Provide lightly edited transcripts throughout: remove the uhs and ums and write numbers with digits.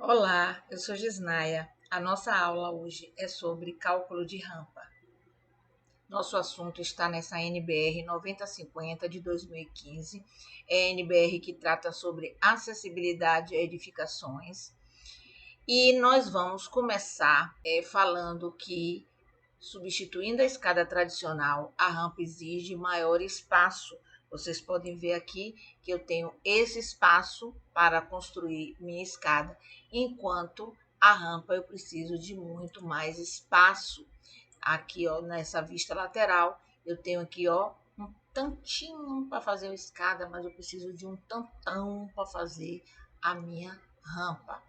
Olá, eu sou Gisnaia. A nossa aula hoje é sobre cálculo de rampa. Nosso assunto está nessa NBR 9050 de 2015. É a NBR que trata sobre acessibilidade a edificações. E nós vamos começar falando que, substituindo a escada tradicional, a rampa exige maior espaço. Vocês podem ver aqui que eu tenho esse espaço para construir minha escada, enquanto a rampa eu preciso de muito mais espaço. Aqui, ó, nessa vista lateral, eu tenho aqui, ó, um tantinho para fazer a escada, mas eu preciso de um tantão para fazer a minha rampa.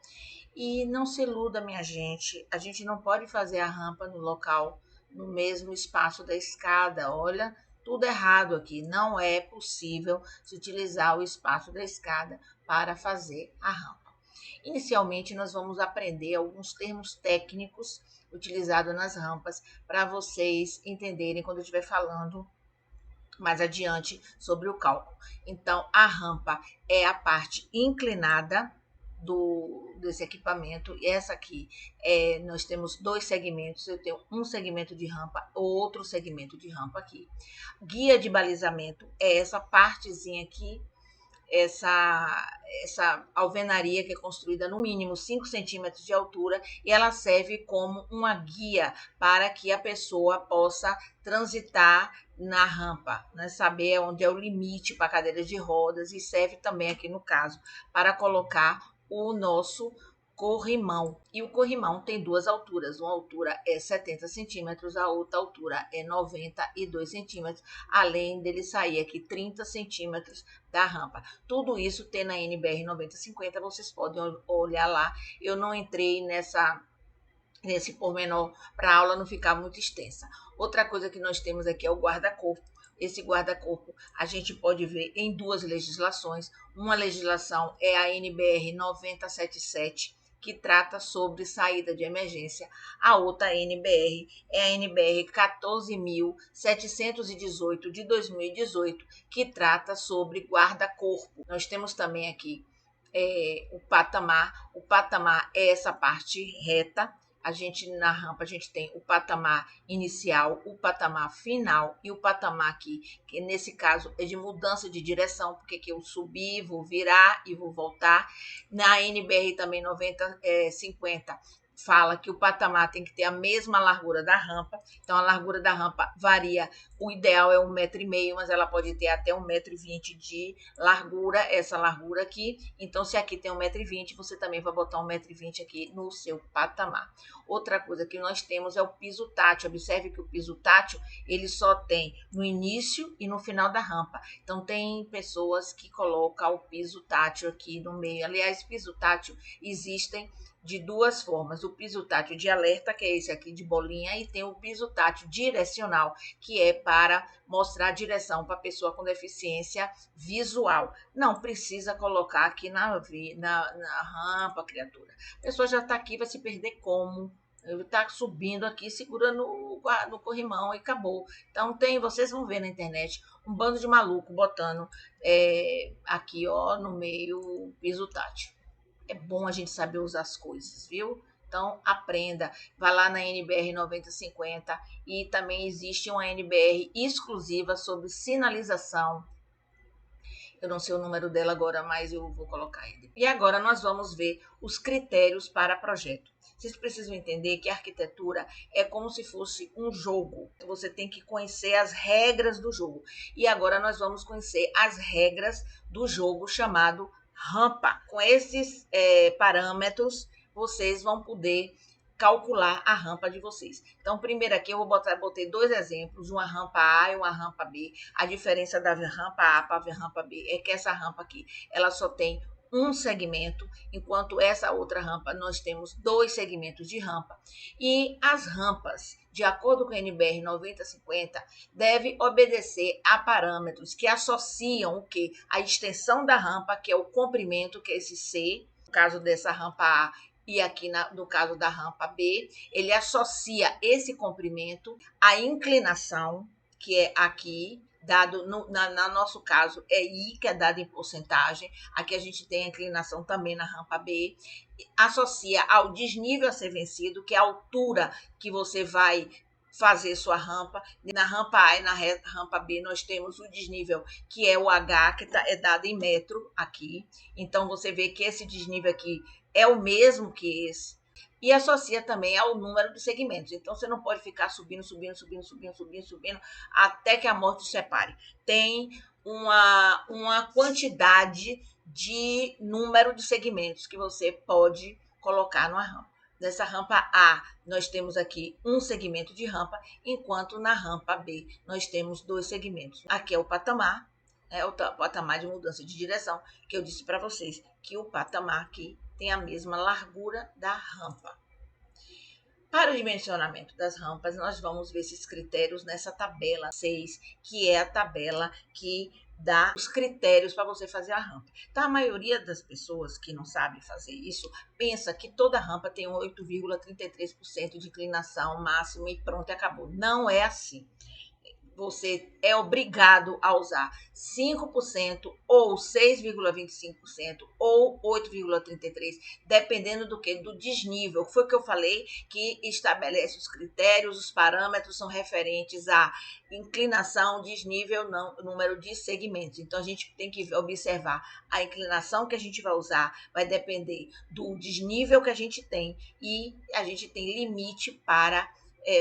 E não se iluda, minha gente, a gente não pode fazer a rampa no local, no mesmo espaço da escada. Olha, tudo errado aqui. Não é possível se utilizar o espaço da escada para fazer a rampa. Inicialmente, nós vamos aprender alguns termos técnicos utilizados nas rampas para vocês entenderem quando eu estiver falando mais adiante sobre o cálculo. Então, a rampa é a parte inclinada desse equipamento. E essa aqui, nós temos dois segmentos. Eu tenho um segmento de rampa, outro segmento de rampa aqui. Guia de balizamento é essa partezinha aqui, essa alvenaria que é construída no mínimo 5 centímetros de altura, e ela serve como uma guia para que a pessoa possa transitar na rampa, né? Saber onde é o limite para cadeiras de rodas, e serve também aqui no caso para colocar o nosso corrimão. E o corrimão tem duas alturas, uma altura é 70 centímetros, a outra altura é 92 centímetros, além dele sair aqui 30 centímetros da rampa. Tudo isso tem na NBR 9050, vocês podem olhar lá. Eu não entrei nesse pormenor para a aula não ficar muito extensa. Outra coisa que nós temos aqui é o guarda-corpo. Esse guarda-corpo a gente pode ver em duas legislações. Uma legislação é a NBR 9077, que trata sobre saída de emergência. A outra NBR é a NBR 14.718 de 2018, que trata sobre guarda-corpo. Nós temos também aqui o patamar. O patamar é essa parte reta. A gente, na rampa, a gente tem o patamar inicial, o patamar final e o patamar aqui, que nesse caso é de mudança de direção, porque aqui eu subi, vou virar e vou voltar. Na NBR também 9050 fala que o patamar tem que ter a mesma largura da rampa. Então, a largura da rampa varia. O ideal é 1,5 m, mas ela pode ter até 1,20 m de largura, essa largura aqui. Então, se aqui tem 1,20 m, você também vai botar 1,20 m aqui no seu patamar. Outra coisa que nós temos é o piso tátil. Observe que o piso tátil, ele só tem no início e no final da rampa. Então, tem pessoas que colocam o piso tátil aqui no meio. Aliás, piso tátil existem de duas formas: o piso tátil de alerta, que é esse aqui de bolinha, e tem o piso tátil direcional, que é para mostrar a direção para a pessoa com deficiência visual. Não precisa colocar aqui na rampa, criatura. A pessoa já está aqui, vai se perder como? Ele está subindo aqui, segura no corrimão e acabou. Então, vocês vão ver na internet um bando de maluco botando aqui, ó, no meio, piso tátil. É bom a gente saber usar as coisas, viu? Então, aprenda. Vai lá na NBR 9050, e também existe uma NBR exclusiva sobre sinalização. Eu não sei o número dela agora, mas eu vou colocar ele. E agora nós vamos ver os critérios para projeto. Vocês precisam entender que a arquitetura é como se fosse um jogo. Você tem que conhecer as regras do jogo. E agora nós vamos conhecer as regras do jogo chamado rampa. Com esses parâmetros, vocês vão poder calcular a rampa de vocês. Então, primeiro aqui eu botei dois exemplos, uma rampa A e uma rampa B. A diferença da rampa A para a rampa B é que essa rampa aqui, ela só tem um segmento, enquanto essa outra rampa nós temos dois segmentos de rampa. E as rampas, de acordo com a NBR 9050, deve obedecer a parâmetros que associam o quê? A extensão da rampa, que é o comprimento, que é esse C, no caso dessa rampa A, e aqui no caso da rampa B, ele associa esse comprimento à inclinação, que é aqui, dado no nosso caso é I, que é dado em porcentagem. Aqui a gente tem a inclinação também na rampa B. associa ao desnível a ser vencido, que é a altura que você vai fazer sua rampa. Na rampa A e na rampa B nós temos o desnível, que é o H, que é dado em metro aqui. Então, você vê que esse desnível aqui é o mesmo que esse. E associa também ao número de segmentos. Então, você não pode ficar subindo, até que a morte os separe. Tem uma quantidade de número de segmentos que você pode colocar numa rampa. Nessa rampa A, nós temos aqui um segmento de rampa, enquanto na rampa B nós temos 2 segmentos. Aqui é o patamar, o patamar de mudança de direção, que eu disse para vocês que o patamar aqui tem a mesma largura da rampa. Para o dimensionamento das rampas, nós vamos ver esses critérios nessa tabela 6, que é a tabela que dá os critérios para você fazer a rampa. Então, a maioria das pessoas que não sabem fazer isso, pensa que toda rampa tem 8,33% de inclinação máxima e pronto, acabou. Não é assim. Você é obrigado a usar 5% ou 6,25% ou 8,33%, dependendo do que? Do desnível. Foi o que eu falei, que estabelece os critérios, os parâmetros são referentes à inclinação, desnível, não, número de segmentos. Então, a gente tem que observar a inclinação que a gente vai usar, vai depender do desnível que a gente tem e a gente tem limite para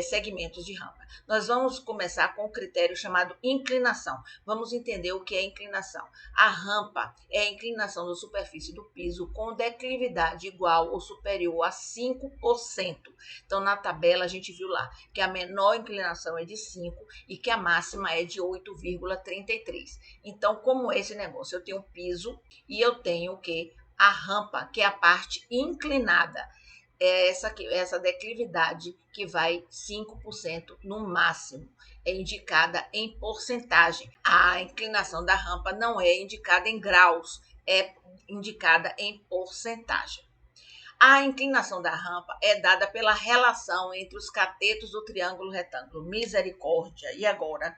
segmentos de rampa. Nós vamos começar com o critério chamado inclinação. Vamos entender o que é inclinação. A rampa é a inclinação da superfície do piso com declividade igual ou superior a 5%. Então, na tabela, a gente viu lá que a menor inclinação é de 5 e que a máxima é de 8,33. Então, como é esse negócio? Eu tenho um piso e eu tenho o quê? A rampa, que é a parte inclinada. É essa declividade que vai 5% no máximo. É indicada em porcentagem. A inclinação da rampa não é indicada em graus, é indicada em porcentagem. A inclinação da rampa é dada pela relação entre os catetos do triângulo retângulo. Misericórdia! E agora?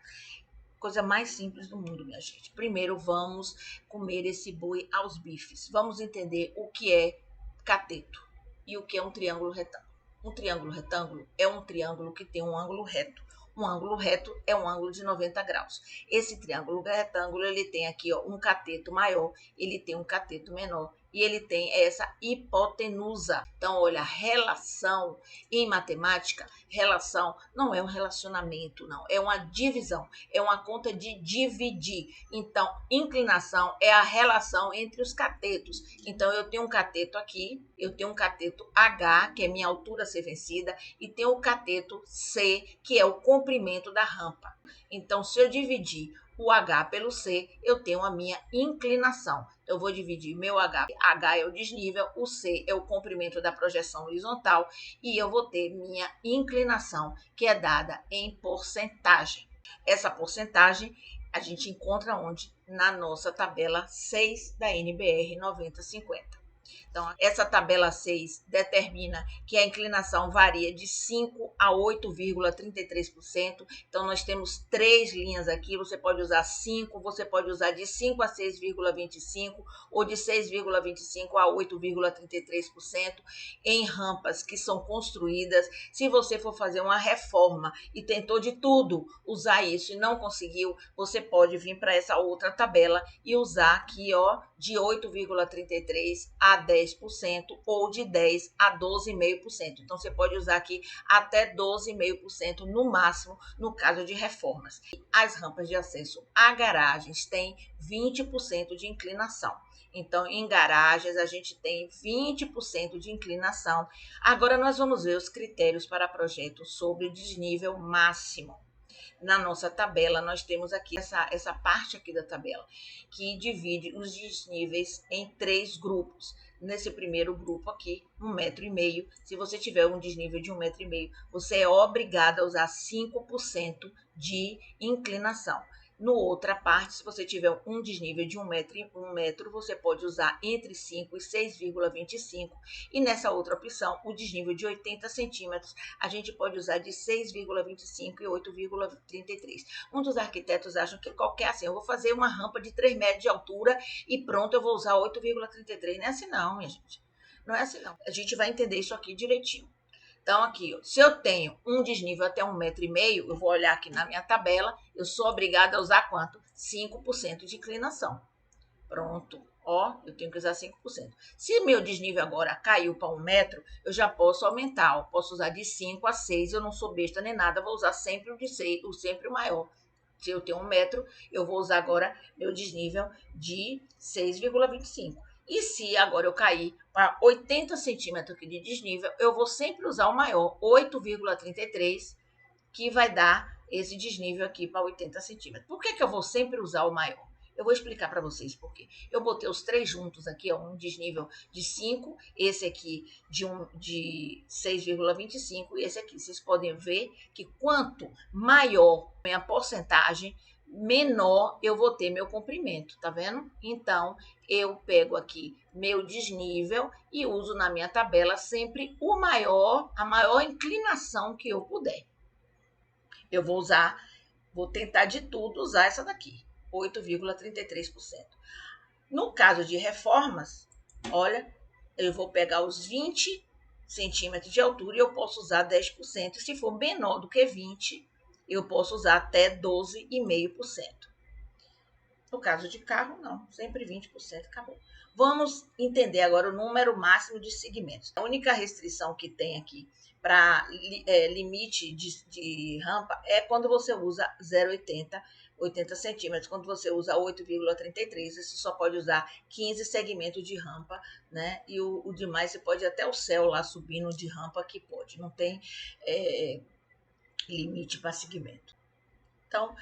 Coisa mais simples do mundo, minha gente. Primeiro, vamos comer esse boi aos bifes. Vamos entender o que é cateto e o que é um triângulo retângulo. Um triângulo retângulo é um triângulo que tem um ângulo reto. Um ângulo reto é um ângulo de 90 graus. Esse triângulo retângulo, ele tem aqui um cateto maior, ele tem um cateto menor e ele tem essa hipotenusa. Então, olha, relação em matemática, relação não é um relacionamento, não, é uma divisão, é uma conta de dividir. Então, inclinação é a relação entre os catetos. Então, eu tenho um cateto aqui, eu tenho um cateto H, que é minha altura a ser vencida, e tenho o cateto C, que é o comprimento da rampa. Então, se eu dividir o H pelo C, eu tenho a minha inclinação. Eu vou dividir meu H. H é o desnível, o C é o comprimento da projeção horizontal e eu vou ter minha inclinação, que é dada em porcentagem. Essa porcentagem a gente encontra onde? Na nossa tabela 6 da NBR 9050. Então, essa tabela 6 determina que a inclinação varia de 5 a 8,33%. Então, nós temos 3 linhas aqui. Você pode usar 5, você pode usar de 5 a 6,25% ou de 6,25% a 8,33% em rampas que são construídas. Se você for fazer uma reforma e tentou de tudo usar isso e não conseguiu, você pode vir para essa outra tabela e usar aqui, ó, de 8,33% a 10% ou de 10% a 12,5%. Então, você pode usar aqui até 12,5% no máximo no caso de reformas. As rampas de acesso a garagens têm 20% de inclinação. Então, em garagens, a gente tem 20% de inclinação. Agora, nós vamos ver os critérios para projetos sobre o desnível máximo. Na nossa tabela, nós temos aqui essa parte aqui da tabela, que divide os desníveis em 3 grupos. Nesse primeiro grupo aqui, 1,5 m. Se você tiver um desnível de 1,5 m, você é obrigado a usar 5% de inclinação. No outra parte, se você tiver um desnível de 1 metro, você pode usar entre 5 e 6,25. E nessa outra opção, o desnível de 80 centímetros, a gente pode usar de 6,25 e 8,33. Muitos arquitetos acham que qualquer assim, eu vou fazer uma rampa de 3 metros de altura e pronto, eu vou usar 8,33. Não é assim não, minha gente. Não é assim, não. A gente vai entender isso aqui direitinho. Então, aqui, ó, se eu tenho um desnível até 1,5 m, eu vou olhar aqui na minha tabela, eu sou obrigada a usar quanto? 5% de inclinação. Pronto. Ó, eu tenho que usar 5%. Se meu desnível agora caiu para 1 metro, eu já posso aumentar. Eu posso usar de 5 a 6, eu não sou besta nem nada, vou usar sempre o de 6, sempre o maior. Se eu tenho 1 metro, eu vou usar agora meu desnível de 6,25. E se agora eu cair para 80 centímetros aqui de desnível, eu vou sempre usar o maior, 8,33, que vai dar esse desnível aqui para 80 centímetros. Por que eu vou sempre usar o maior? Eu vou explicar para vocês por quê. Eu botei os três juntos aqui, ó, um desnível de 5, esse aqui de 6,25 e esse aqui. Vocês podem ver que quanto maior a minha porcentagem, menor eu vou ter meu comprimento, tá vendo? Então, eu pego aqui meu desnível e uso na minha tabela sempre a maior inclinação que eu puder. Eu vou tentar de tudo usar essa daqui, 8,33%. No caso de reformas, olha, eu vou pegar os 20 centímetros de altura e eu posso usar 10%. Se for menor do que 20, eu posso usar até 12,5%. No caso de carro, não, sempre 20%, acabou. Vamos entender agora o número máximo de segmentos. A única restrição que tem aqui para limite de rampa é quando você usa 0,80, 80 centímetros. Quando você usa 8,33, você só pode usar 15 segmentos de rampa, né? E o demais você pode até o céu lá subindo de rampa que pode. Não tem limite para segmento. Então,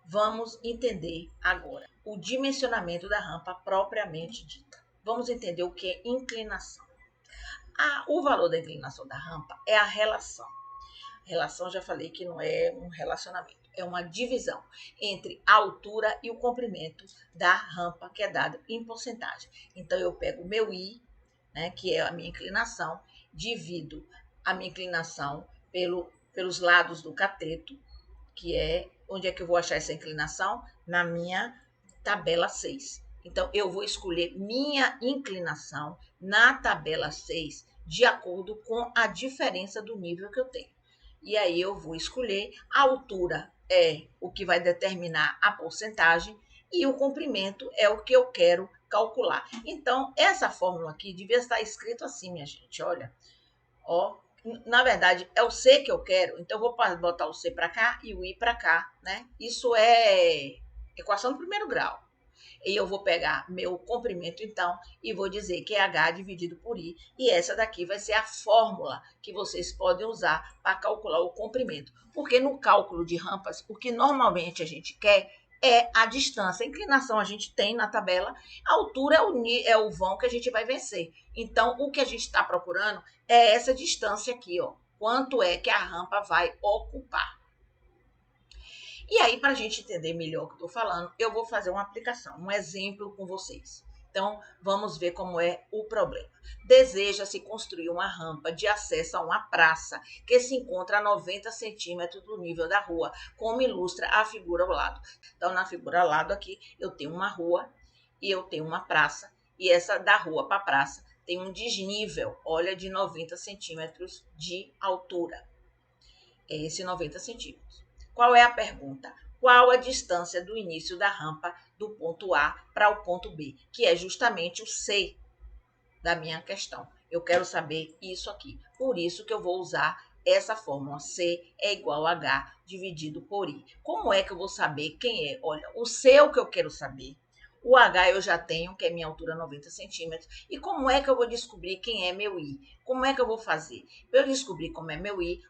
vamos entender agora o dimensionamento da rampa propriamente dita. Vamos entender o que é inclinação. O valor da inclinação da rampa é a relação. Relação, já falei que não é um relacionamento, é uma divisão entre a altura e o comprimento da rampa, que é dado em porcentagem. Então, eu pego o meu I, né, que é a minha inclinação, divido a minha inclinação pelos lados do cateto, que é onde é que eu vou achar essa inclinação? Na minha tabela 6. Então, eu vou escolher minha inclinação na tabela 6 de acordo com a diferença do nível que eu tenho. E aí eu vou escolher a altura é o que vai determinar a porcentagem e o comprimento é o que eu quero calcular. Então, essa fórmula aqui devia estar escrito assim, minha gente, olha. Ó, na verdade, é o C que eu quero, então eu vou botar o C para cá e o I para cá, né? Isso é equação do primeiro grau. E eu vou pegar meu comprimento, então, e vou dizer que é H dividido por I. E essa daqui vai ser a fórmula que vocês podem usar para calcular o comprimento. Porque no cálculo de rampas, o que normalmente a gente quer é a distância. A inclinação a gente tem na tabela, a altura é o vão que a gente vai vencer. Então, o que a gente está procurando é essa distância aqui, ó. Quanto é que a rampa vai ocupar. E aí, para a gente entender melhor o que eu estou falando, eu vou fazer uma aplicação, um exemplo com vocês. Então, vamos ver como é o problema. Deseja-se construir uma rampa de acesso a uma praça que se encontra a 90 centímetros do nível da rua, como ilustra a figura ao lado. Então, na figura ao lado aqui, eu tenho uma rua e eu tenho uma praça, e essa da rua para a praça tem um desnível, olha, de 90 centímetros de altura. É esse 90 centímetros. Qual é a pergunta? Qual a distância do início da rampa do ponto A para o ponto B? Que é justamente o C da minha questão. Eu quero saber isso aqui. Por isso que eu vou usar essa fórmula. C é igual a H dividido por I. Como é que eu vou saber quem é? Olha, o C é o que eu quero saber. O H eu já tenho, que é minha altura 90 centímetros. E como é que eu vou descobrir quem é meu I? Como é que eu vou fazer? Para eu descobrir como é meu I,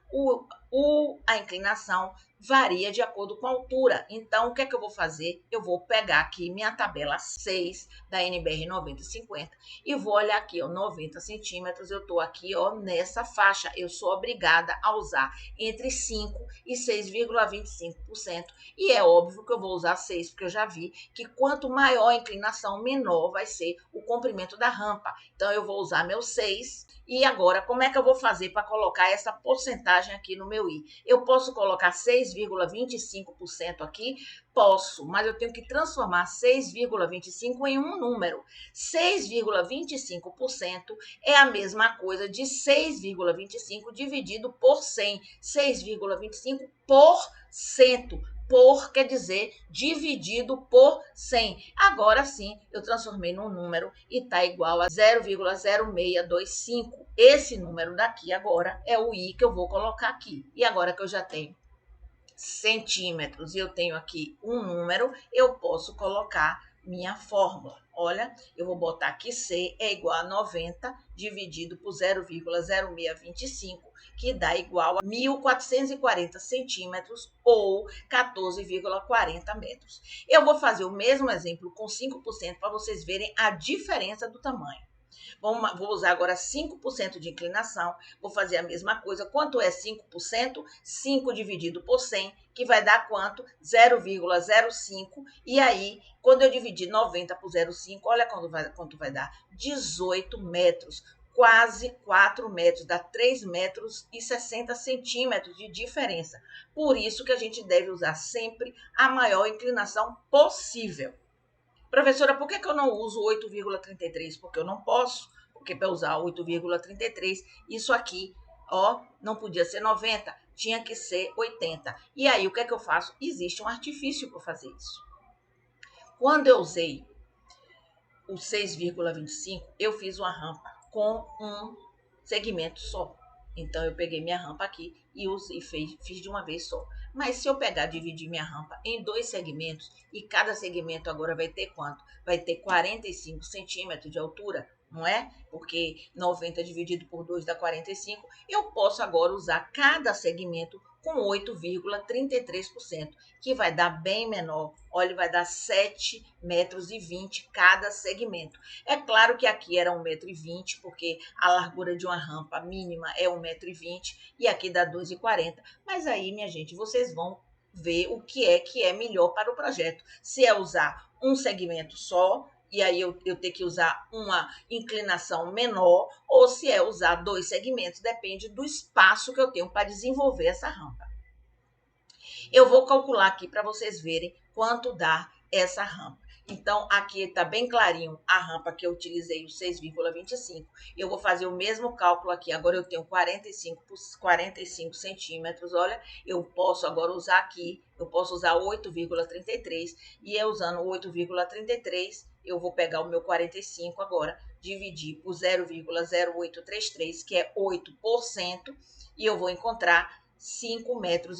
a inclinação varia de acordo com a altura. Então, o que é que eu vou fazer? Eu vou pegar aqui minha tabela 6 da NBR 9050 e vou olhar aqui, ó, 90 centímetros. Eu estou aqui, ó, nessa faixa. Eu sou obrigada a usar entre 5 e 6,25%. E é óbvio que eu vou usar 6, porque eu já vi que quanto maior a inclinação, menor vai ser o comprimento da rampa. Então, eu vou usar meu 6 e agora, como é que eu vou fazer para colocar essa porcentagem aqui no meu I? Eu posso colocar 6,25% aqui? Posso, mas eu tenho que transformar 6,25 em um número. 6,25% é a mesma coisa de 6,25 dividido por 100. 6,25 por cento. Por quer dizer dividido por 100. Agora sim, eu transformei num número e está igual a 0,0625. Esse número daqui agora é o I que eu vou colocar aqui. E agora que eu já tenho centímetros e eu tenho aqui um número, eu posso colocar minha fórmula. Olha, eu vou botar aqui C é igual a 90 dividido por 0,0625, que dá igual a 1.440 centímetros ou 14,40 metros. Eu vou fazer o mesmo exemplo com 5% para vocês verem a diferença do tamanho. Vou usar agora 5% de inclinação, vou fazer a mesma coisa. Quanto é 5%? 5 dividido por 100, que vai dar quanto? 0,05. E aí, quando eu dividir 90 por 0,5, olha quanto vai dar. 18 metros. Quase 4 metros, dá 3 metros e 60 centímetros de diferença. Por isso que a gente deve usar sempre a maior inclinação possível. Professora, por que eu não uso 8,33? Porque eu não posso, porque para usar 8,33, isso aqui, ó, não podia ser 90, tinha que ser 80. E aí, o que é que eu faço? Existe um artifício para fazer isso. Quando eu usei o 6,25, eu fiz uma rampa com um segmento só. Então, eu peguei minha rampa aqui e fiz de uma vez só. Mas se eu pegar e dividir minha rampa em 2 segmentos, e cada segmento agora vai ter quanto? Vai ter 45 centímetros de altura, não é? Porque 90 dividido por 2 dá 45. Eu posso agora usar cada segmento com 8,33%, que vai dar bem menor. Olha, vai dar 7,20 metros cada segmento. É claro que aqui era 1,20 m, porque a largura de uma rampa mínima é 1,20 m, e aqui dá 2,40. Mas aí, minha gente, vocês vão ver o que é melhor para o projeto. Se é usar um segmento só, e aí eu ter que usar uma inclinação menor, ou se é usar 2 segmentos, depende do espaço que eu tenho para desenvolver essa rampa. Eu vou calcular aqui para vocês verem quanto dá essa rampa. Então, aqui está bem clarinho a rampa que eu utilizei, o 6,25. Eu vou fazer o mesmo cálculo aqui. Agora eu tenho 45 centímetros. Olha, eu posso agora usar aqui, eu posso usar 8,33. E eu usando 8,33, eu vou pegar o meu 45 agora, dividir por 0,0833, que é 8%, e eu vou encontrar 5,40 metros,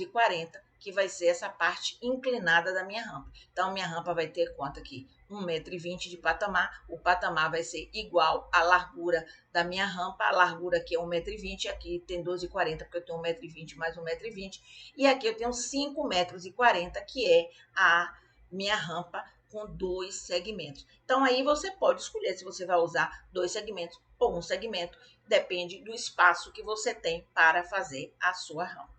que vai ser essa parte inclinada da minha rampa. Então, minha rampa vai ter quanto aqui? 1,20 m de patamar. O patamar vai ser igual à largura da minha rampa. A largura aqui é 1,20 m, aqui tem 12,40, porque eu tenho 1,20 m mais 1,20 m. E aqui eu tenho 5,40 metros, que é a minha rampa com 2 segmentos. Então, aí você pode escolher se você vai usar 2 segmentos ou um segmento. Depende do espaço que você tem para fazer a sua rampa.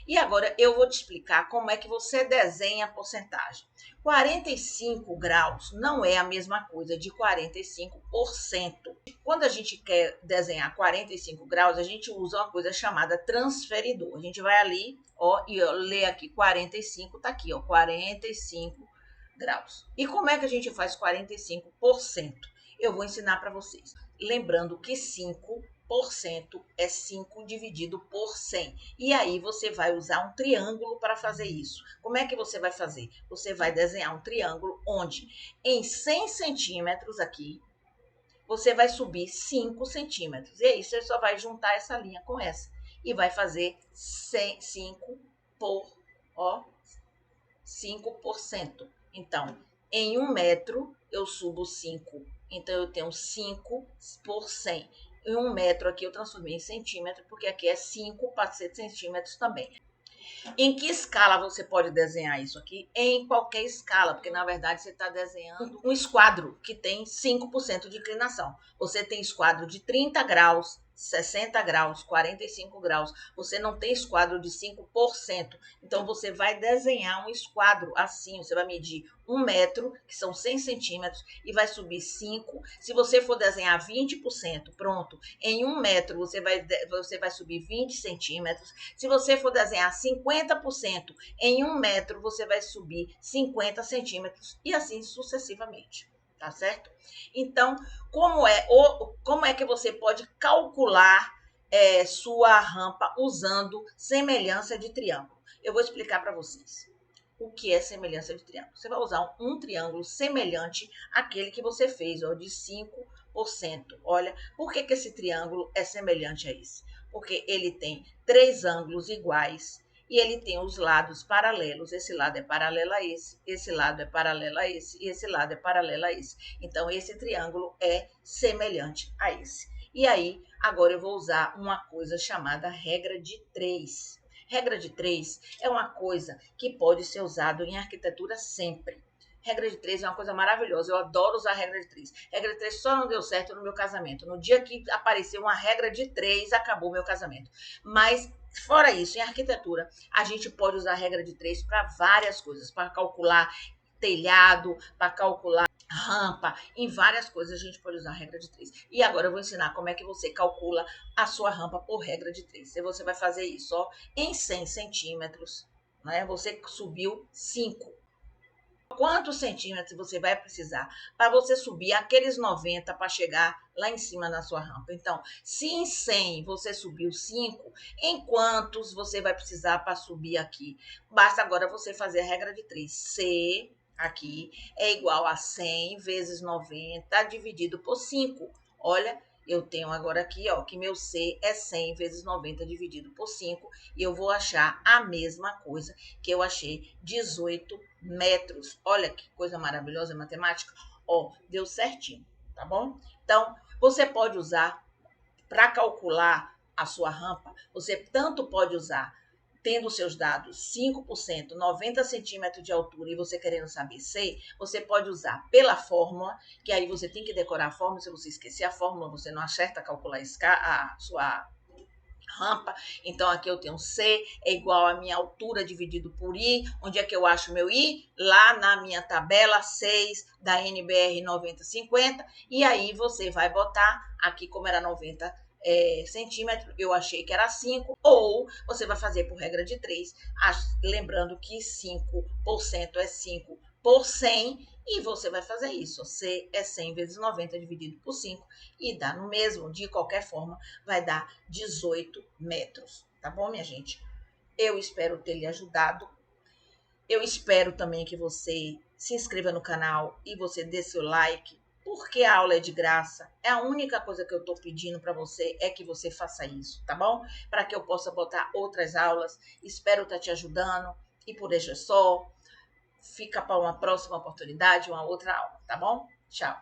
E agora eu vou te explicar como é que você desenha a porcentagem. 45 graus não é a mesma coisa de 45%. Quando a gente quer desenhar 45 graus, a gente usa uma coisa chamada transferidor. A gente vai ali, ó, e lê aqui 45, tá aqui, ó, 45 graus. E como é que a gente faz 45%? Eu vou ensinar para vocês. Lembrando que 5% é 5 dividido por 100. E aí você vai usar um triângulo para fazer isso. Como é que você vai fazer? Você vai desenhar um triângulo onde em 100 centímetros aqui, você vai subir 5 centímetros. E aí você só vai juntar essa linha com essa. E vai fazer 5 por, ó, 5%. Então, em 1 metro, eu subo 5. Então, eu tenho 5 por 100. Em 1 metro aqui eu transformei em centímetro, porque aqui é 5 para ser centímetros também. Em que escala você pode desenhar isso aqui? Em qualquer escala, porque na verdade você está desenhando um esquadro que tem 5% de inclinação. Você tem esquadro de 30 graus, 60 graus, 45 graus. Você não tem esquadro de 5%. Então, você vai desenhar um esquadro assim. Você vai medir 1 metro, que são 100 centímetros, e vai subir 5. Se você for desenhar 20%, pronto, em 1 metro você vai subir 20 centímetros. Se você for desenhar 50%, em 1 metro você vai subir 50 centímetros, e assim sucessivamente. Tá certo? Então, como é que você pode calcular sua rampa usando semelhança de triângulo? Eu vou explicar para vocês o que é semelhança de triângulo. Você vai usar um triângulo semelhante àquele que você fez, ó, de 5%. Olha, por que esse triângulo é semelhante a esse? Porque ele tem 3 ângulos iguais, e ele tem os lados paralelos. Esse lado é paralelo a esse lado é paralelo a esse, e esse lado é paralelo a esse. Então, esse triângulo é semelhante a esse. E aí, agora eu vou usar uma coisa chamada regra de 3. Regra de 3 é uma coisa que pode ser usada em arquitetura sempre. Regra de 3 é uma coisa maravilhosa. Eu adoro usar regra de 3. Regra de 3 só não deu certo no meu casamento. No dia que apareceu uma regra de 3, acabou o meu casamento. Mas, fora isso, em arquitetura, a gente pode usar a regra de 3 para várias coisas. Para calcular telhado, para calcular rampa, em várias coisas a gente pode usar a regra de 3. E agora eu vou ensinar como é que você calcula a sua rampa por regra de 3. E você vai fazer isso, ó, em 100 centímetros, né? Você subiu 5. Quantos centímetros você vai precisar para você subir aqueles 90 para chegar lá em cima na sua rampa? Então, se em 100 você subiu 5, em quantos você vai precisar para subir aqui? Basta agora você fazer a regra de 3. C aqui é igual a 100 vezes 90 dividido por 5. Olha, eu tenho agora aqui, ó, que meu C é 100 vezes 90 dividido por 5, e eu vou achar a mesma coisa que eu achei, 18 metros. Olha que coisa maravilhosa a matemática. Ó, deu certinho, tá bom? Então, você pode usar para calcular a sua rampa, você tanto pode usar tendo seus dados 5%, 90 centímetros de altura, e você querendo saber C, você pode usar pela fórmula, que aí você tem que decorar a fórmula. Se você esquecer a fórmula, você não acerta a calcular a sua rampa. Então, aqui eu tenho C é igual a minha altura dividido por I. Onde é que eu acho meu I? Lá na minha tabela 6 da NBR 9050. E aí você vai botar aqui, como era 90 centímetros, eu achei que era 5, ou você vai fazer por regra de 3, lembrando que 5% é 5 por 100, e você vai fazer isso. C é 100 vezes 90 dividido por 5, e dá no mesmo. De qualquer forma, vai dar 18 metros. Tá bom, minha gente? Eu espero ter lhe ajudado. Eu espero também que você se inscreva no canal e você dê seu like, porque a aula é de graça. É a única coisa que eu estou pedindo para você, é que você faça isso, tá bom? Para que eu possa botar outras aulas. Espero estar te ajudando. E por hoje é só. Fica para uma próxima oportunidade, uma outra aula, tá bom? Tchau.